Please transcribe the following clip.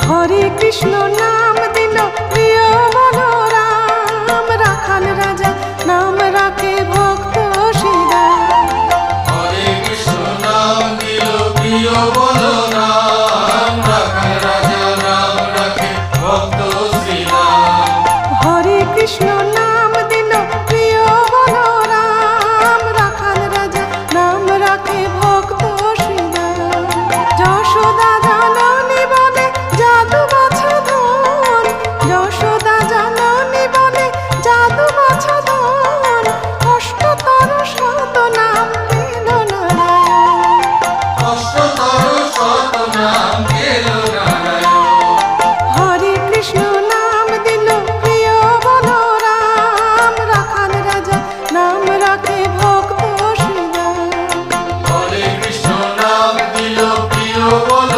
হরে কৃষ্ণ নাম দিল প্রিয় বলরাম, রাখাল রাজা নাম রাখে ভক্ত শ্রীরাম। হরে কৃষ্ণ নাম দিল প্রিয় বলরাম, রাখাল রাজা নাম রাখে ভক্ত শ্রীরাম। হরে কৃষ্ণ নাম দিল প্রিয় বলরাম, রাখাল রাজা নাম রাখে ভক্ত শ্রীরাম। যশোদা জাননী বলে জাদু বাছাধন, যশোদা জাননী বলে জাদু বাছাধন, অষ্টতর শত নাম পেল নারায়ণ। অষ্টতর শত নাম পেল